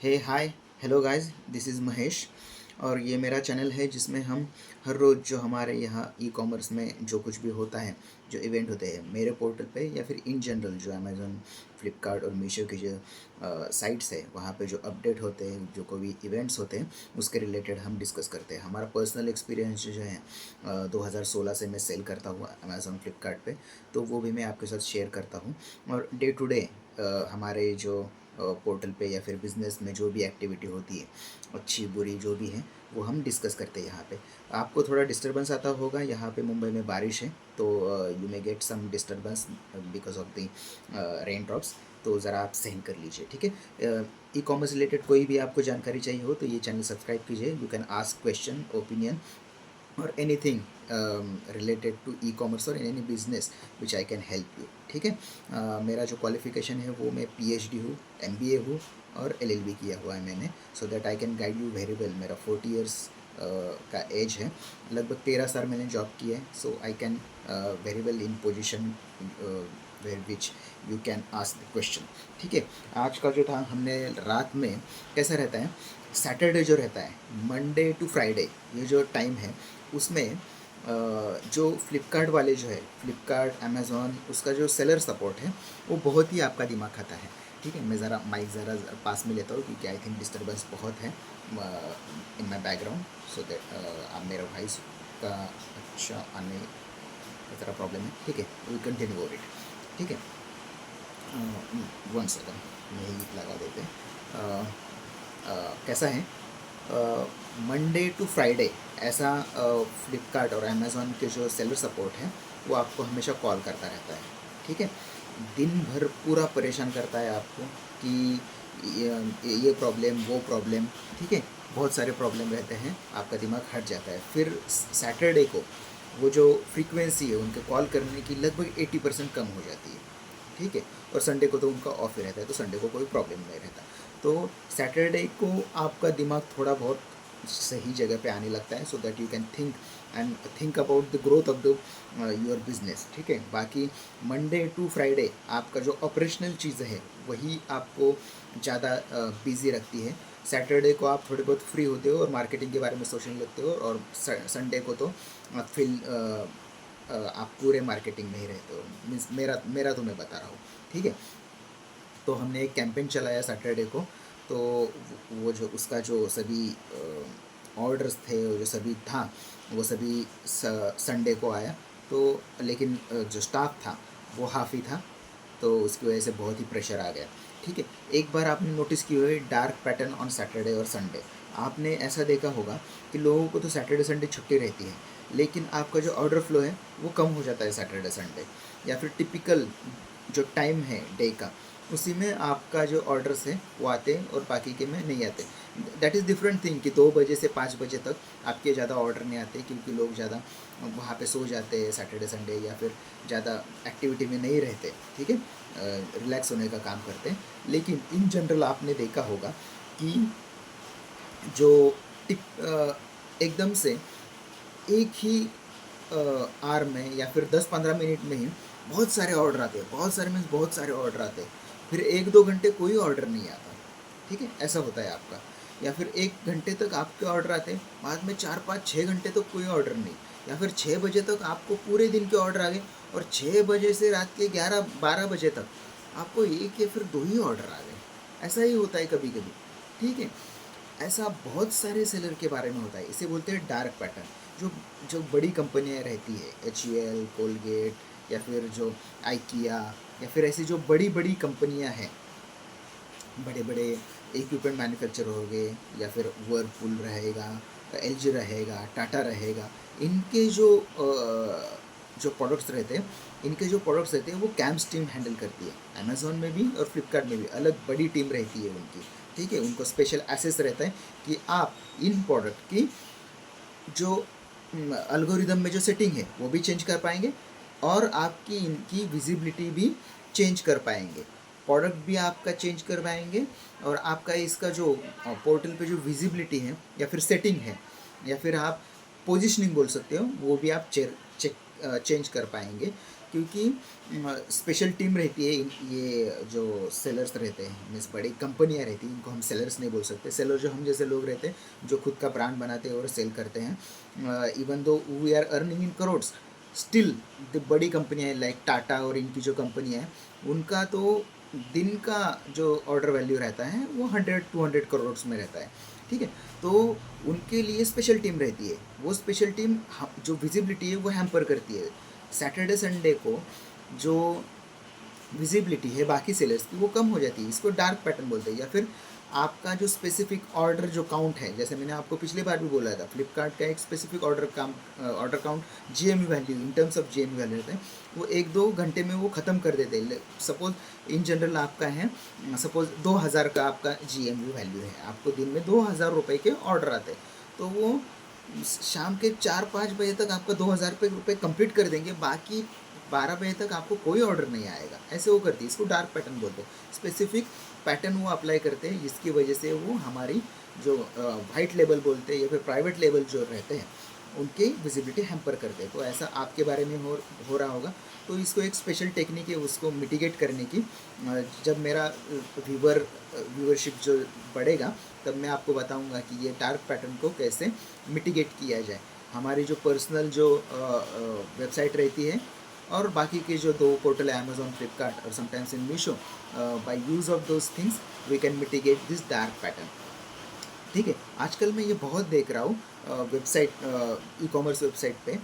Hey hi hello guys, this is Mahesh. और ये मेरा चैनल है जिसमें हम हर रोज़ जो हमारे यहाँ ई कॉमर्स में जो कुछ भी होता है, जो इवेंट होते हैं मेरे पोर्टल पे या फिर इन जनरल जो अमेज़न, फ्लिपकार्ट और मीशो की जो साइट्स है वहाँ पे जो अपडेट होते हैं, जो कोई भी इवेंट्स होते हैं उसके रिलेटेड हम डिस्कस करते हैं। हमारा पर्सनल एक्सपीरियंस जो है 2016 से मैं सेल करता हूँ अमेज़न, फ्लिपकार्ट पे, तो वो भी मैं आपके साथ शेयर करता हूँ। और डे टू डे हमारे जो पोर्टल पे या फिर बिज़नेस में जो भी एक्टिविटी होती है, अच्छी बुरी जो भी है, वो हम डिस्कस करते हैं यहाँ पे। आपको थोड़ा डिस्टरबेंस आता होगा, यहाँ पे मुंबई में बारिश है, तो you may get some disturbance because of the rain drops, तो ज़रा आप सहन कर लीजिए, ठीक है। ई कॉमर्स रिलेटेड कोई भी आपको जानकारी चाहिए हो तो ये चैनल सब्सक्राइब कीजिए। You can ask question, opinion और anything related to e commerce और any business which I can help you, ठीक है। मेरा जो क्वालिफिकेशन है वो मैं पीएचडी हूँ, एमबीए हूँ और एलएलबी किया हुआ है मैंने, so that I can guide you very well. मेरा 40 ईयर्स का एज है, लगभग 13 साल मैंने जॉब की है, so I can very well in position where which you can ask the question, ठीक है। आज का जो था हमने रात में कैसा रहता है, सैटरडे जो रहता है, मंडे टू फ्राइडे, ये जो टाइम है उसमें जो फ्लिपकार्ट वाले जो है, फ्लिपकार्ट अमेज़ॉन, उसका जो सेलर सपोर्ट है वो बहुत ही आपका दिमाग खाता है, ठीक है। मैं ज़रा माइक ज़रा पास में लेता हूँ क्योंकि आई थिंक डिस्टर्बेंस बहुत है इन माई बैकग्राउंड, सो दैट आप मेरा वॉइस का अच्छा आने का ज़रा प्रॉब्लम है, ठीक है। वी कंटिन्यू ओवर इट, ठीक है। 1 सेकंड यही लगा देते हैं। कैसा है, मंडे टू फ्राइडे ऐसा फ्लिपकार्ट और अमेज़ॉन के जो सेलर सपोर्ट है वो आपको हमेशा कॉल करता रहता है, ठीक है। दिन भर पूरा परेशान करता है आपको कि ये प्रॉब्लम वो प्रॉब्लम, ठीक है। बहुत सारे प्रॉब्लम रहते हैं, आपका दिमाग हट जाता है। फिर सैटरडे को वो जो फ्रीक्वेंसी है उनके कॉल करने की लगभग 80% कम हो जाती है, ठीक है। और संडे को तो उनका ऑफ ही रहता है, तो संडे को कोई प्रॉब्लम नहीं रहता। तो सैटरडे को आपका दिमाग थोड़ा बहुत सही जगह पे आने लगता है, so that you can think and think about the growth of the your business, ठीक है। बाकी मंडे टू फ्राइडे आपका जो ऑपरेशनल चीज़ है वही आपको ज़्यादा बिजी रखती है। सैटरडे को आप थोड़े बहुत फ्री होते हो और मार्केटिंग के बारे में सोचने लगते हो, और संडे को तो फिल आप पूरे मार्केटिंग में ही रहते हो। मीन्स मेरा मेरा तो मैं बता रहा हूँ, ठीक है। तो हमने एक कैंपेन चलाया सैटरडे को, तो वो जो उसका जो सभी ऑर्डर्स थे, वो जो सभी था, वो सभी संडे को आया। तो लेकिन जो स्टाफ था वो हाफ़ ही था, तो उसकी वजह से बहुत ही प्रेशर आ गया, ठीक है। एक बार आपने नोटिस की हुई डार्क पैटर्न ऑन सैटरडे और संडे, आपने ऐसा देखा होगा कि लोगों को तो सैटरडे संडे छुट्टी रहती है, लेकिन आपका जो ऑर्डर फ्लो है वो कम हो जाता है सैटरडे संडे, या फिर टिपिकल जो टाइम है डे का उसी में आपका जो ऑर्डर्स है वो आते हैं और बाकी के में नहीं आते। दैट इज़ डिफरेंट थिंग कि 2 बजे से 5 बजे तक आपके ज़्यादा ऑर्डर नहीं आते, क्योंकि लोग ज़्यादा वहाँ पे सो जाते हैं सैटरडे संडे, या फिर ज़्यादा एक्टिविटी में नहीं रहते, ठीक है, रिलैक्स होने का काम करते हैं। लेकिन इन जनरल आपने देखा होगा कि जो एकदम से एक ही आवर में या फिर 10-15 मिनट में ही बहुत सारे ऑर्डर आते हैं, बहुत सारे मीन्स बहुत सारे ऑर्डर आते हैं, फिर 1-2 घंटे कोई ऑर्डर नहीं आता, ठीक है, ऐसा होता है आपका। या फिर 1 घंटे तक आपके ऑर्डर आते हैं, बाद में 4-5-6 घंटे तक कोई ऑर्डर नहीं, या फिर 6 बजे तक आपको पूरे दिन के ऑर्डर आ गए, और 6 बजे से रात के 11-12 बजे तक आपको एक या फिर 2 ही ऑर्डर आ गए। ऐसा ही होता है कभी कभी, ठीक है। ऐसा बहुत सारे सेलर के बारे में होता है, इसे बोलते हैं डार्क पैटर्न। जो जो बड़ी कंपनियां रहती है, HUL, कोलगेट, या फिर जो आइकिया, या फिर ऐसी जो बड़ी बड़ी कंपनियां हैं, बड़े बड़े इक्विपमेंट मैन्युफैक्चर हो गए, या फिर वर्लपूल रहेगा, LG रहेगा, टाटा रहेगा, इनके जो प्रोडक्ट्स रहते हैं, इनके जो प्रोडक्ट्स रहते हैं वो कैम्स टीम हैंडल करती है। अमेज़ॉन में भी और फ्लिपकार्ट में भी अलग बड़ी टीम रहती है उनकी, ठीक है। उनको स्पेशल एक्सेस रहता है कि आप इन प्रोडक्ट की जो अल्गोरिदम में जो सेटिंग है वो भी चेंज कर पाएंगे, और आपकी इनकी विजिबिलिटी भी चेंज कर पाएंगे, प्रोडक्ट भी आपका चेंज कर पाएंगे, और आपका इसका जो पोर्टल पे जो विजिबिलिटी है या फिर सेटिंग है, या फिर आप पोजिशनिंग बोल सकते हो, वो भी आप चेंज कर पाएंगे। क्योंकि स्पेशल टीम रहती है। ये जो सेलर्स रहते हैं, मीन्स बड़ी कंपनियां रहती हैं, इनको हम सेलर्स नहीं बोल सकते। सेलर जो हम जैसे लोग रहते हैं जो खुद का ब्रांड बनाते हैं और सेल करते हैं। Even though we are earning in crores, still the बड़ी कंपनियाँ लाइक टाटा और इनकी जो कंपनियाँ हैं, उनका तो दिन का जो ऑर्डर वैल्यू रहता है वो 100-200 करोड़ में रहता है। ठीक है, तो उनके लिए स्पेशल टीम रहती है। वो स्पेशल टीम जो विजिबिलिटी है वो हैम्पर करती है। सैटरडे संडे को जो विजिबिलिटी है बाकी सेलर्स की वो कम हो जाती है। इसको डार्क पैटर्न बोलते हैं। या फिर आपका जो स्पेसिफिक ऑर्डर जो काउंट है, जैसे मैंने आपको पिछली बार भी बोला था, फ्लिपकार्ट का एक specific order count GMU value, in terms of GMU value रहता है, वो 1-2 घंटे में वो ख़त्म कर देते हैं। सपोज इन जनरल आपका है, सपोज 2000 का आपका जीएमयू वैल्यू है, आपको दिन में 2000 रुपये के ऑर्डर आते हैं, तो वो शाम के 4-5 बजे तक आपका 2000 रुपये कंप्लीट कर देंगे। बाकी 12 बजे तक आपको कोई ऑर्डर नहीं आएगा। ऐसे वो करती है। इसको डार्क पैटर्न बोलते हैं। स्पेसिफिक पैटर्न वो अप्लाई करते हैं, जिसकी वजह से वो हमारी जो वाइट लेबल बोलते हैं या फिर प्राइवेट लेबल जो रहते हैं उनकी विजिबिलिटी हैम्पर करते हैं। तो ऐसा आपके बारे में हो रहा होगा। तो इसको एक स्पेशल टेक्निक है उसको मिटिगेट करने की। जब मेरा व्यूअरशिप जो बढ़ेगा तब मैं आपको बताऊंगा कि ये डार्क पैटर्न को कैसे मिटिगेट किया जाए। हमारी जो पर्सनल जो वेबसाइट रहती है और बाकी के जो 2 पोर्टल है, अमेजोन, फ्लिपकार्ट और sometimes in Meesho, by use of those things we can mitigate this dark pattern. ठीक है, आजकल मैं ये बहुत देख रहा हूँ वेबसाइट, ई कॉमर्स वेबसाइट पे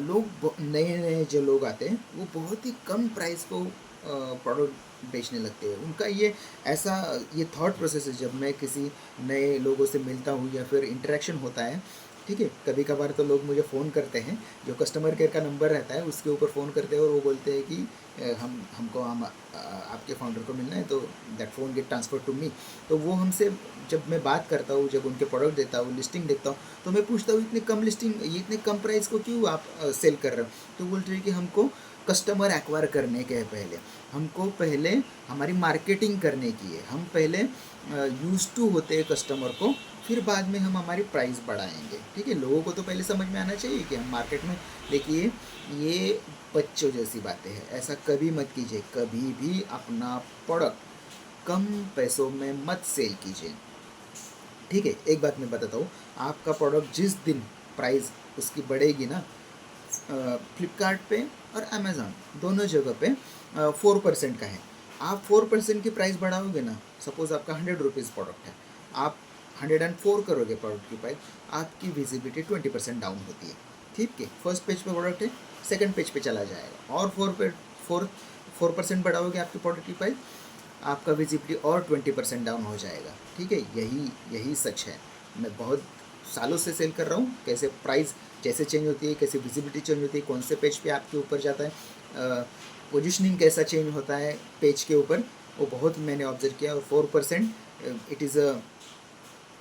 लोग, नए नए जो लोग आते हैं वो बहुत ही कम प्राइस को प्रोडक्ट बेचने लगते हैं। उनका ये ऐसा ये थॉट प्रोसेस है। जब मैं किसी नए लोगों से मिलता हूँ या फिर इंटरेक्शन होता है, ठीक है, कभी कभार तो लोग मुझे फ़ोन करते हैं, जो कस्टमर केयर का नंबर रहता है उसके ऊपर फ़ोन करते हैं और वो बोलते हैं कि हमको आपके फाउंडर को मिलना है, तो that phone get transfer to me. तो वो हमसे जब मैं बात करता हूँ, जब उनके प्रोडक्ट देता हूँ, लिस्टिंग देखता हूँ, तो मैं पूछता हूँ इतने कम लिस्टिंग, ये इतने कम प्राइस को क्यों आप सेल कर रहे हो? तो बोलते हैं कि हमको कस्टमर एक्वायर करने के पहले, हमको पहले हमारी मार्केटिंग करने की है, हम पहले यूज टू होते हैं कस्टमर को, फिर बाद में हम हमारी प्राइस बढ़ाएंगे। ठीक है, लोगों को तो पहले समझ में आना चाहिए कि हम मार्केट में, देखिए ये बच्चों जैसी बातें हैं। ऐसा कभी मत कीजिए, कभी भी अपना प्रोडक्ट कम पैसों में मत सेल कीजिए। ठीक है, एक बात मैं बताता हूँ, आपका प्रोडक्ट जिस दिन प्राइस उसकी बढ़ेगी ना, फ्लिपकार्ट पे और अमेज़ॉन दोनों जगह पे 4% का है। आप 4% की प्राइस बढ़ाओगे ना, सपोज़ आपका 100 रुपीज़ प्रोडक्ट है, आप 104 करोगे प्रोडक्ट की प्राइस, आपकी विजिबिलिटी 20% डाउन होती है। ठीक है, फर्स्ट पेज पे प्रोडक्ट है, सेकंड पेज पे चला जाएगा, और 4% बढ़ाओगे आपकी प्रोडक्ट की प्राइस, आपका विजिबिलिटी और 20% डाउन हो जाएगा। ठीक है, यही सच है। मैं बहुत सालों से सेल कर रहा हूँ, कैसे प्राइस जैसे चेंज होती है, कैसे विजिबिलिटी चेंज होती है, कौन से पेज पे आपके ऊपर जाता है, पोजीशनिंग कैसा चेंज होता है पेज के ऊपर, वो बहुत मैंने ऑब्जर्व किया। और 4% इट इज़ अ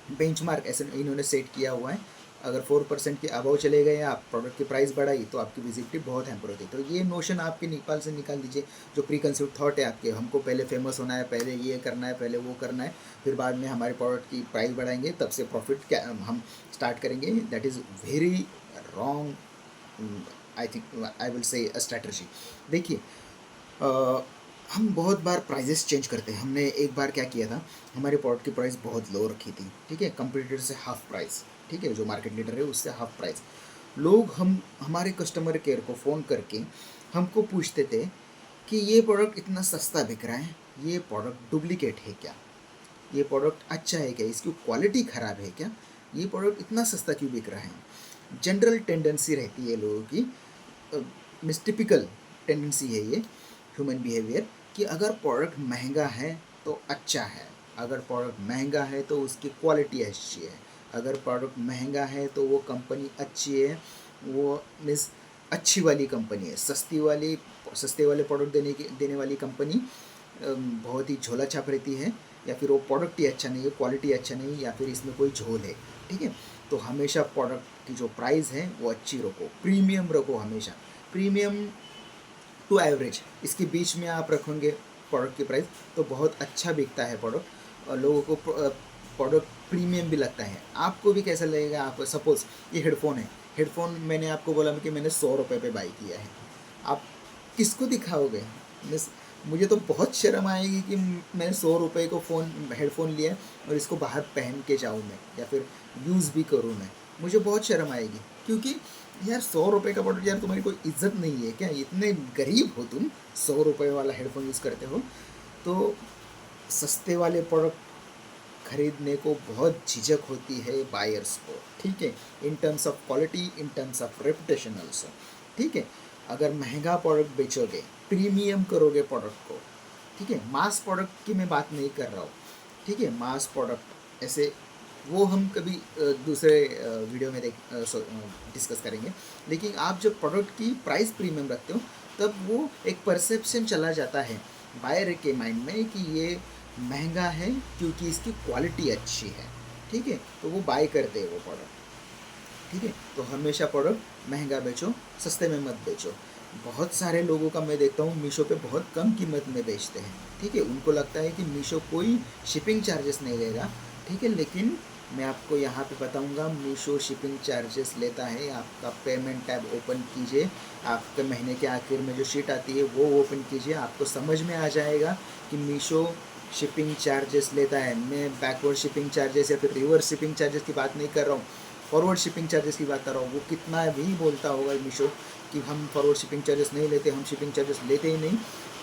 बेंचमार्क ऐसे इन्होंने सेट किया हुआ है। अगर 4% के अबव चले गए, आप प्रोडक्ट की प्राइस बढ़ाई, तो आपकी विजिबिलिटी बहुत हैम्पर होती है। तो ये नोशन आपके नेपाल से निकाल दीजिए, जो प्री कंसीव थॉट है आपके, हमको पहले फेमस होना है, पहले ये करना है, पहले वो करना है, फिर बाद में हमारे प्रोडक्ट की प्राइस बढ़ाएंगे, तब से प्रॉफिट क्या हम स्टार्ट करेंगे। That is very wrong, I think I will say a strategy. देखिए, हम बहुत बार प्राइजेस चेंज करते हैं। हमने एक बार क्या किया था, हमारे प्रोडक्ट की प्राइस बहुत लो रखी थी, ठीक है, कंपटीटर से हाफ प्राइस, ठीक है, जो मार्केट लीडर है उससे हाफ प्राइस। लोग हमारे कस्टमर केयर को फ़ोन करके हमको पूछते थे कि ये प्रोडक्ट इतना सस्ता बिक रहा है, ये प्रोडक्ट डुप्लीकेट है क्या, ये प्रोडक्ट अच्छा है क्या, इसकी क्वालिटी ख़राब है क्या, ये प्रोडक्ट इतना सस्ता क्यों बिक रहा है। जनरल टेंडेंसी रहती है लोगों की, मिस्टिपिकल टेंडेंसी है ये, ह्यूमन बिहेवियर, कि अगर प्रोडक्ट महंगा है तो अच्छा है, अगर प्रोडक्ट महंगा है तो उसकी क्वालिटी अच्छी है, अगर प्रोडक्ट महंगा है तो वो कंपनी अच्छी है, वो मीन्स अच्छी वाली कंपनी है। सस्ते वाले प्रोडक्ट देने वाली कंपनी बहुत ही झोला छाप रहती है, या फिर वो प्रोडक्ट ही अच्छा नहीं है, क्वालिटी अच्छा नहीं, या फिर इसमें कोई झोल है। ठीक है, तो हमेशा प्रोडक्ट की जो प्राइस है वो अच्छी रखो, प्रीमियम रखो, हमेशा प्रीमियम टू एवरेज, इसके बीच में आप रखेंगे प्रोडक्ट की प्राइस, तो बहुत अच्छा बिकता है प्रोडक्ट, और लोगों को प्रोडक्ट प्रीमियम भी लगता है। आपको भी कैसा लगेगा, आप सपोज़ ये हेडफोन है, हेडफोन मैंने आपको बोला कि मैंने 100 रुपये पे बाई किया है, आप किसको दिखाओगे? मिस मुझे तो बहुत शर्म आएगी कि मैंने 100 रुपये को हेडफोन लिया है और इसको बाहर पहन के जाऊँ मैं, या फिर यूज़ भी करूँ मैं, मुझे बहुत शर्म आएगी। क्योंकि यार 100 रुपये का प्रोडक्ट, यार तुम्हारी कोई इज्जत नहीं है क्या? इतने गरीब हो तुम, 100 रुपये वाला हेडफोन यूज़ करते हो? तो सस्ते वाले प्रोडक्ट खरीदने को बहुत झिझक होती है बायर्स को, ठीक है, in terms of quality, in terms of reputation also, ठीक है। अगर महंगा प्रोडक्ट बेचोगे, प्रीमियम करोगे प्रोडक्ट को, ठीक है, मास प्रोडक्ट की मैं बात नहीं कर रहा हूँ, ठीक है, मास प्रोडक्ट ऐसे वो हम कभी दूसरे वीडियो में डिस्कस करेंगे। लेकिन आप जब प्रोडक्ट की प्राइस प्रीमियम रखते हो, तब वो एक परसेप्शन चला जाता है बायर के माइंड में कि ये महंगा है क्योंकि इसकी क्वालिटी अच्छी है, ठीक है, तो वो बाय करते हैं वो प्रोडक्ट, ठीक है। तो हमेशा प्रोडक्ट महंगा बेचो, सस्ते में मत बेचो। बहुत सारे लोगों का मैं देखता हूँ मीशो पे बहुत कम कीमत में बेचते हैं, ठीक है, उनको लगता है कि मीशो कोई शिपिंग चार्जेस नहीं लेगा, ठीक है, लेकिन मैं आपको यहाँ पे बताऊँगा मीशो शिपिंग चार्जेस लेता है। आपका पेमेंट टैब ओपन कीजिए, आपके महीने के आखिर में जो शीट आती है वो ओपन कीजिए, आपको समझ में आ जाएगा कि मीशो शिपिंग चार्जेस लेता है। मैं बैकवर्ड शिपिंग चार्जेस या फिर रिवर्स शिपिंग चार्जेस की बात नहीं कर रहा हूँ, फॉरवर्ड शिपिंग चार्जेस की बात कर रहा हूँ। वो कितना भी बोलता होगा मीशो कि हम फॉरवर्ड शिपिंग चार्जेस नहीं लेते, हम शिपिंग चार्जेस लेते ही नहीं।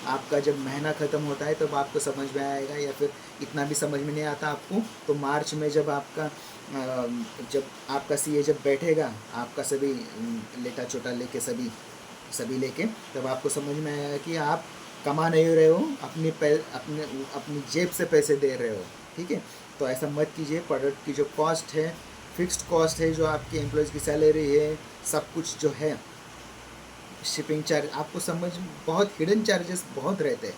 आपका जब महीना ख़त्म होता है तब आपको समझ में आएगा, या फिर इतना भी समझ में नहीं आता आपको तो मार्च में जब आपका सीए जब बैठेगा, आपका सभी लेटा चोटा लेके सभी लेके, तब आपको समझ में आएगा कि आप कमा नहीं रहे हो, अपनी जेब से पैसे दे रहे हो, ठीक है। तो ऐसा मत कीजिए। प्रोडक्ट की जो कॉस्ट है, फिक्स्ड कॉस्ट है, जो आपके एम्प्लॉयज़ की सैलरी है, सब कुछ जो है, शिपिंग चार्ज आपको समझ, बहुत हिडन चार्जेस बहुत रहते हैं,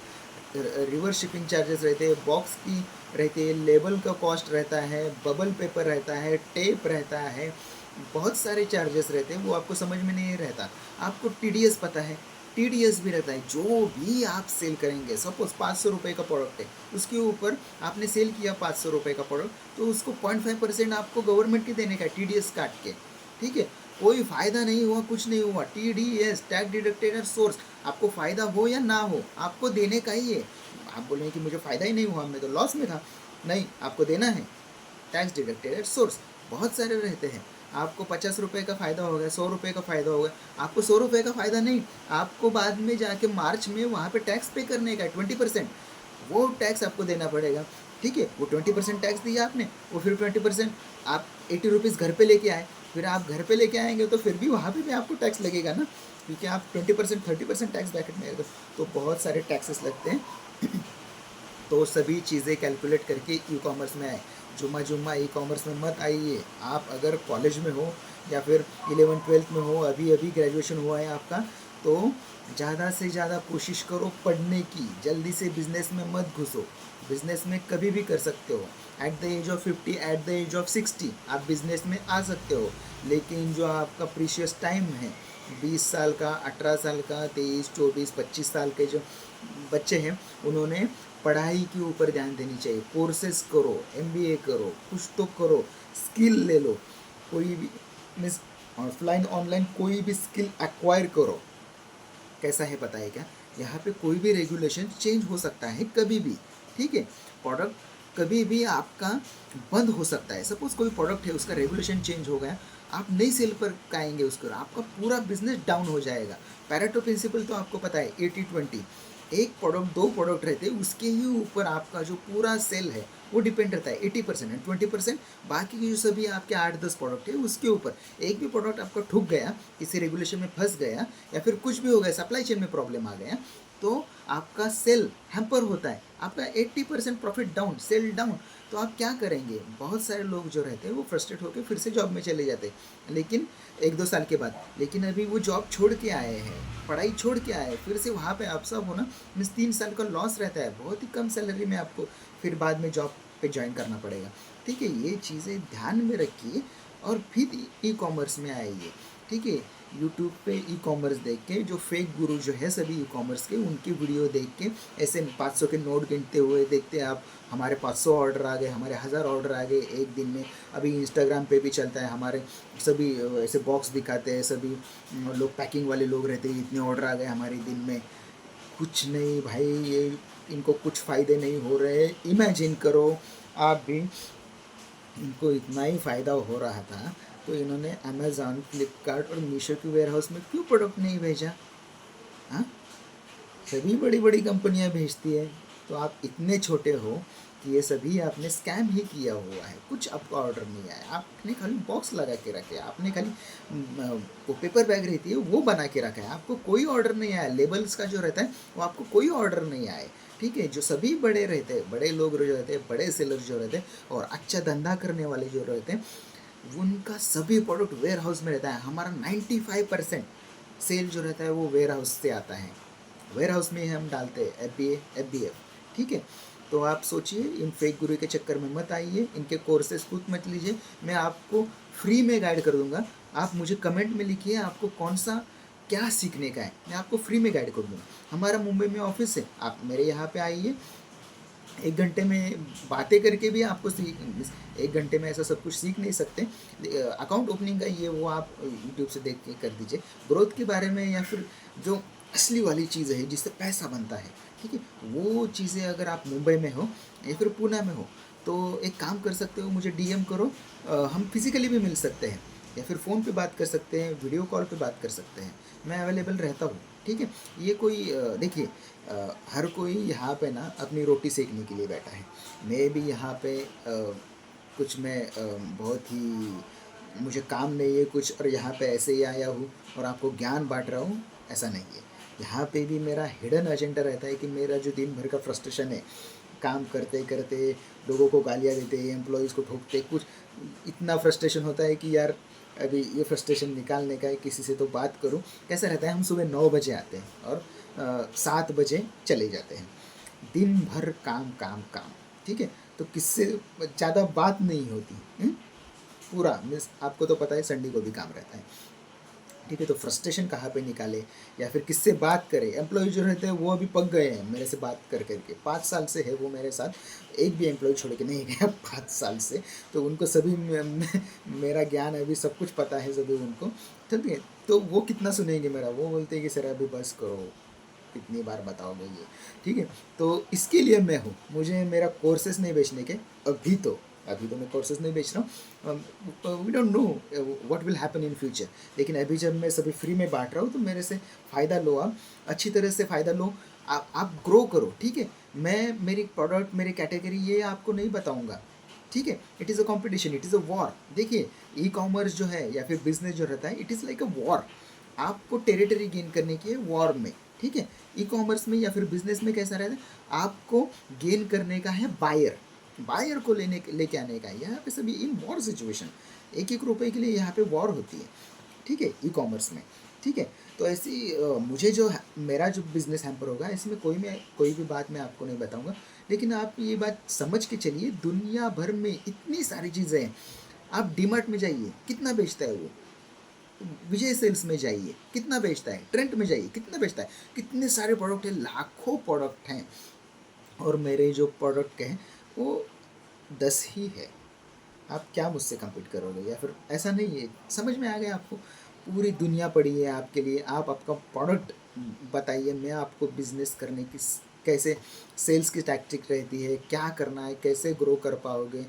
रिवर्स शिपिंग चार्जेस रहते हैं, बॉक्स की रहती है, लेबल का कॉस्ट रहता है, बबल पेपर रहता है, टेप रहता है, बहुत सारे चार्जेस रहते हैं, वो आपको समझ में नहीं रहता। आपको टीडीएस पता है, टीडीएस भी रहता है। जो भी आप सेल करेंगे, सपोज 500 रुपये का प्रोडक्ट है, उसके ऊपर आपने सेल किया 500 रुपये का प्रोडक्ट, तो उसको 0.5% आपको गवर्नमेंट के देने का, टीडीएस काट के, ठीक है। कोई फ़ायदा नहीं हुआ, कुछ नहीं हुआ, TDS टैक्स डिडक्टेड सोर्स, आपको फ़ायदा हो या ना हो आपको देने का ही है। आप बोलेंगे कि मुझे फ़ायदा ही नहीं हुआ, मैं तो लॉस में था, नहीं, आपको देना है। टैक्स डिडक्टेड सोर्स बहुत सारे रहते हैं। आपको 50 रुपये का फ़ायदा हो गया, 100 रुपये का फ़ायदा हो गया, आपको 100 रुपये का फ़ायदा नहीं, आपको बाद में जाके मार्च में वहाँ पे टैक्स पे करने का 20%, वो टैक्स आपको देना पड़ेगा, ठीक है। वो 20% टैक्स दिया आपने, वो फिर 20% आप 80 रुपीज़ घर पे लेके आए, फिर आप घर पे लेके आएंगे तो फिर भी वहाँ पे भी आपको टैक्स लगेगा ना, क्योंकि आप 20% 30% टैक्स ब्रैकेट में है, तो बहुत सारे टैक्सेस लगते हैं। तो सभी चीज़ें कैलकुलेट करके ई कॉमर्स में आए। जुम्मा ई कॉमर्स में मत आइए। आप अगर कॉलेज में हो या फिर 11th-12th में हो, अभी अभी ग्रेजुएशन हुआ है आपका, तो ज़्यादा से ज़्यादा कोशिश करो पढ़ने की, जल्दी से बिज़नेस में मत घुसो। बिज़नेस में कभी भी कर सकते हो, at the age of 50, at the age of 60 आप बिज़नेस में आ सकते हो, लेकिन जो आपका प्रीशियस टाइम है, 20 साल का, 18 साल का, 23, 24, 25 साल के जो बच्चे हैं, उन्होंने पढ़ाई के ऊपर ध्यान देनी चाहिए। कोर्सेज करो, MBA करो, कुछ तो करो, स्किल ले लो, कोई भी मीन्स ऑफलाइन ऑनलाइन कोई भी स्किल एक्वायर करो। कैसा है पता है क्या? यहाँ पे कोई भी रेगुलेशन चेंज हो सकता है कभी भी, ठीक है। प्रोडक्ट कभी भी आपका बंद हो सकता है। सपोज कोई प्रोडक्ट है, उसका रेगुलेशन चेंज हो गया, आप नहीं सेल पर आएंगे, उसको आपका पूरा बिजनेस डाउन हो जाएगा। पैरेटो प्रिंसिपल तो आपको पता है, 80-20, एक प्रोडक्ट, दो प्रोडक्ट रहते हैं, उसके ही ऊपर आपका जो पूरा सेल है वो डिपेंड रहता है। 80% एंड 20% बाकी के जो सभी आपके 8-10 प्रोडक्ट है उसके ऊपर। एक भी प्रोडक्ट आपका ठुक गया, किसी रेगुलेशन में फंस गया, या फिर कुछ भी हो गया, सप्लाई चेन में प्रॉब्लम आ गया, तो आपका सेल हैम्पर होता है, आपका 80% प्रॉफिट डाउन, सेल डाउन। तो आप क्या करेंगे? बहुत सारे लोग जो रहते हैं वो फ्रस्ट्रेट होकर फिर से जॉब में चले जाते हैं, लेकिन 1-2 साल के बाद। लेकिन अभी वो जॉब छोड़ के आए हैं, पढ़ाई छोड़ के आए, फिर से वहाँ पे आप सब हो ना, मीन्स 3 साल का लॉस रहता है, बहुत ही कम सैलरी में आपको फिर बाद में जॉब पे ज्वाइन करना पड़ेगा, ठीक है। ये चीज़ें ध्यान में रखिए और फिर ई कॉमर्स में आइए, ठीक है। यूट्यूब पे ई कॉमर्स देख के, जो फेक गुरु जो है सभी ई कॉमर्स के, उनकी वीडियो देख के ऐसे 500 के नोट गिनते हुए देखते हैं आप, हमारे 500 ऑर्डर आ गए, हमारे 1000 ऑर्डर आ गए एक दिन में। अभी इंस्टाग्राम पे भी चलता है, हमारे सभी ऐसे बॉक्स दिखाते हैं, सभी लोग पैकिंग वाले लोग रहते हैं, इतने ऑर्डर आ गए हमारे दिन में। कुछ नहीं भाई, ये इनको कुछ फ़ायदे नहीं हो रहे। इमेजिन करो आप भी, इनको इतना ही फ़ायदा हो रहा था तो इन्होंने अमेज़ॉन, फ्लिपकार्ट और मीशो की वेयर हाउस में क्यों प्रोडक्ट नहीं भेजा? हाँ, सभी बड़ी बड़ी कंपनियां भेजती है, तो आप इतने छोटे हो कि ये सभी आपने स्कैम ही किया हुआ है। कुछ आपका ऑर्डर नहीं आया, आपने खाली बॉक्स लगा के रखे, आपने खाली वो पेपर बैग रहती है वो बना के रखा है, आपको कोई ऑर्डर नहीं आया। लेबल्स का जो रहता है वो आपको कोई ऑर्डर नहीं आए, ठीक है। जो सभी बड़े रहते हैं, बड़े लोग जो रहते हैं, बड़े सेलर जो रहते हैं और अच्छा धंधा करने वाले जो रहते हैं, उनका सभी प्रोडक्ट वेयर हाउस में रहता है। हमारा 95% सेल जो रहता है वो वेयर हाउस से आता है, वेयर हाउस में ही हम डालते हैं एफ बी एफ, ठीक है। तो आप सोचिए, इन फेक गुरु के चक्कर में मत आइए, इनके कोर्सेज खुद मत लीजिए। मैं आपको फ्री में गाइड कर दूंगा, आप मुझे कमेंट में लिखिए आपको कौन सा क्या सीखने का है, मैं आपको फ्री में गाइड कर दूंगा। हमारा मुंबई में ऑफिस है, आप मेरे यहाँ पे आइए, 1 घंटे में बातें करके भी आपको सीख, 1 घंटे में ऐसा सब कुछ सीख नहीं सकते। अकाउंट ओपनिंग का ये वो आप यूट्यूब से देख के कर दीजिए। ग्रोथ के बारे में या फिर जो असली वाली चीज़ है जिससे पैसा बनता है, ठीक है, वो चीज़ें अगर आप मुंबई में हो या फिर पुणे में हो तो एक काम कर सकते हो, मुझे डीएम करो, हम फिज़िकली भी मिल सकते हैं या फिर फ़ोन पे बात कर सकते हैं, वीडियो कॉल पे बात कर सकते हैं, मैं अवेलेबल रहता हूँ, ठीक है। ये कोई देखिए, हर कोई यहाँ पे ना अपनी रोटी सेकने के लिए बैठा है। मैं भी यहाँ पे कुछ मैं बहुत ही, मुझे काम नहीं है कुछ और यहाँ पे ऐसे ही आया हूँ और आपको ज्ञान बांट रहा हूँ, ऐसा नहीं है। यहाँ पे भी मेरा हिडन एजेंडा रहता है कि मेरा जो दिन भर का फ्रस्ट्रेशन है, काम करते करते लोगों को गालियाँ देते, एम्प्लॉयज़ को ठोकते, कुछ इतना फ्रस्ट्रेशन होता है कि यार अभी ये फ्रस्ट्रेशन निकालने का है, किसी से तो बात करूं। कैसा रहता है, हम सुबह 9 बजे आते हैं और 7 बजे चले जाते हैं, दिन भर काम काम काम, ठीक है। तो किससे ज़्यादा बात नहीं होती, पूरा मीन्स आपको तो पता है संडे को भी काम रहता है, ठीक है। तो फ्रस्ट्रेशन कहाँ पे निकाले या फिर किससे बात करें? एम्प्लॉय जो रहते हैं वो अभी पक गए हैं मेरे से बात कर करके, 5 साल से है वो मेरे साथ, एक भी एम्प्लॉय छोड़ के नहीं गया 5 साल से। तो उनको सभी मेरा ज्ञान अभी सब कुछ पता है सभी उनको, ठीक है। तो वो कितना सुनेंगे मेरा, वो बोलते हैं कि सर अभी बस करो, कितनी बार बताओगे ये, ठीक है। तो इसके लिए मैं हूँ, मुझे मेरा कोर्सेज नहीं बेचने के, अभी तो मैं कोर्सेज नहीं बेच रहा हूँ, we don't know what will happen in future. लेकिन अभी जब मैं सभी फ्री में बांट रहा हूँ तो मेरे से फ़ायदा लो, आप अच्छी तरह से फ़ायदा लो, आप ग्रो करो, ठीक है। मैं मेरी प्रोडक्ट, मेरी कैटेगरी ये आपको नहीं बताऊँगा, ठीक है। It is a competition, it is a war. देखिए, ई कॉमर्स जो है या फिर बिजनेस जो रहता है, it is like a war, आपको टेरिटरी गेन करने की है वॉर में, ठीक है। ई कॉमर्स में या फिर बिजनेस में कैसा रहता है, आपको गेन करने का है बायर, बायर को लेके आने का है। यहाँ पे सभी इन वॉर सिचुएशन, एक एक रुपए के लिए यहाँ पे वॉर होती है, ठीक है, ई कॉमर्स में, ठीक है। तो ऐसी मुझे जो मेरा जो बिजनेस हैम्पर होगा इसमें कोई भी बात मैं आपको नहीं बताऊंगा। लेकिन आप ये बात समझ के चलिए, दुनिया भर में इतनी सारी चीज़ें हैं। आप डीमार्ट में जाइए, कितना बेचता है वो, विजय सेल्स में जाइए कितना बेचता है, ट्रेंट में जाइए कितना बेचता है, कितने सारे प्रोडक्ट हैं, लाखों प्रोडक्ट हैं। और मेरे जो प्रोडक्ट हैं वो 10 ही है। आप क्या मुझसे compete करोगे? या फिर ऐसा नहीं है, समझ में आ गया आपको? पूरी दुनिया पड़ी है आपके लिए, आप आपका प्रोडक्ट बताइए, मैं आपको बिजनेस करने की कैसे सेल्स की टैक्टिक रहती है, क्या करना है, कैसे ग्रो कर पाओगे,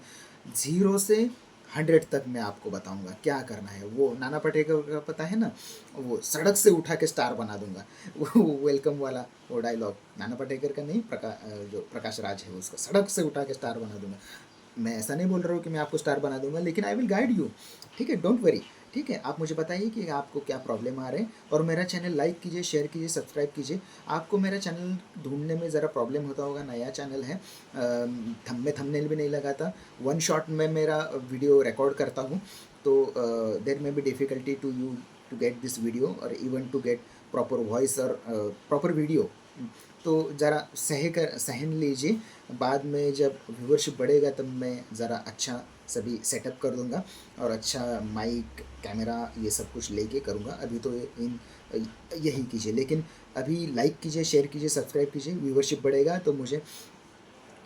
0 से 100 तक मैं आपको बताऊंगा क्या करना है। वो नाना पटेकर का पता है ना, वो सड़क से उठा के स्टार बना दूंगा वो वेलकम वाला वो डायलॉग, नाना पटेकर का नहीं, जो प्रकाश राज है उसका, सड़क से उठा के स्टार बना दूंगा। मैं ऐसा नहीं बोल रहा हूँ कि मैं आपको स्टार बना दूंगा, लेकिन आई विल गाइड यू, ठीक है, डोंट वरी, ठीक है। आप मुझे बताइए कि आपको क्या प्रॉब्लम आ रहे हैं, और मेरा चैनल लाइक कीजिए, शेयर कीजिए, सब्सक्राइब कीजिए। आपको मेरा चैनल ढूंढने में ज़रा प्रॉब्लम होता होगा, नया चैनल है, मैं थंबनेल भी नहीं लगाता, वन शॉट में मेरा वीडियो रिकॉर्ड करता हूँ, तो there may be difficulty to you to get this video और even to get proper voice और प्रॉपर वीडियो। तो ज़रा सहन लीजिए। बाद में जब व्यूवरशिप बढ़ेगा तब मैं ज़रा अच्छा सभी सेटअप कर दूंगा और अच्छा माइक कैमरा ये सब कुछ लेके करूँगा। अभी तो यही कीजिए, लेकिन अभी लाइक कीजिए, शेयर कीजिए, सब्सक्राइब कीजिए। व्यूवरशिप बढ़ेगा तो मुझे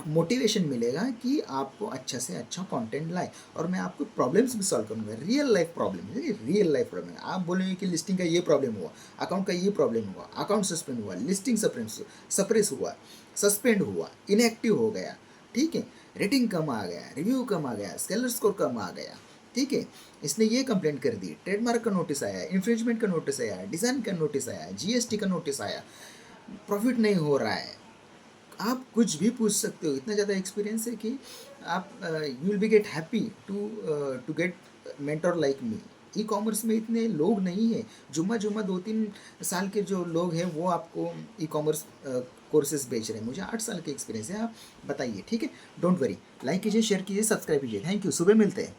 मोटिवेशन मिलेगा कि आपको अच्छा से अच्छा कंटेंट लाए, और मैं आपको प्रॉब्लम्स भी सॉल्व करूँगा, real life problem, real life problem. आप बोलेंगे कि लिस्टिंग का ये प्रॉब्लम हुआ, अकाउंट का ये प्रॉब्लम हुआ, अकाउंट सस्पेंड हुआ, लिस्टिंग सप्रेस हुआ, सस्पेंड हुआ, इनएक्टिव हो गया, ठीक है, रेटिंग कम आ गया, रिव्यू कम आ गया, सेलर स्कोर कम आ गया, ठीक है, इसने ये कंप्लेंट कर दी, ट्रेडमार्क का नोटिस आया, इन्फ्रिंजमेंट का नोटिस आया, डिज़ाइन का नोटिस आया, जीएसटी का नोटिस आया, प्रॉफिट नहीं हो रहा है, आप कुछ भी पूछ सकते हो। इतना ज़्यादा एक्सपीरियंस है कि आप you will be get happy to get mentor like me. E commerce में इतने लोग नहीं हैं, जुम्मा जुम्मा 2-3 साल के जो लोग हैं वो आपको ई कॉमर्स कोर्सेज बेच रहे हैं। मुझे 8 साल के एक्सपीरियंस है, आप बताइए, ठीक है। डोंट वरी, लाइक कीजिए, शेयर कीजिए, सब्सक्राइब कीजिए। थैंक यू, सुबह मिलते हैं।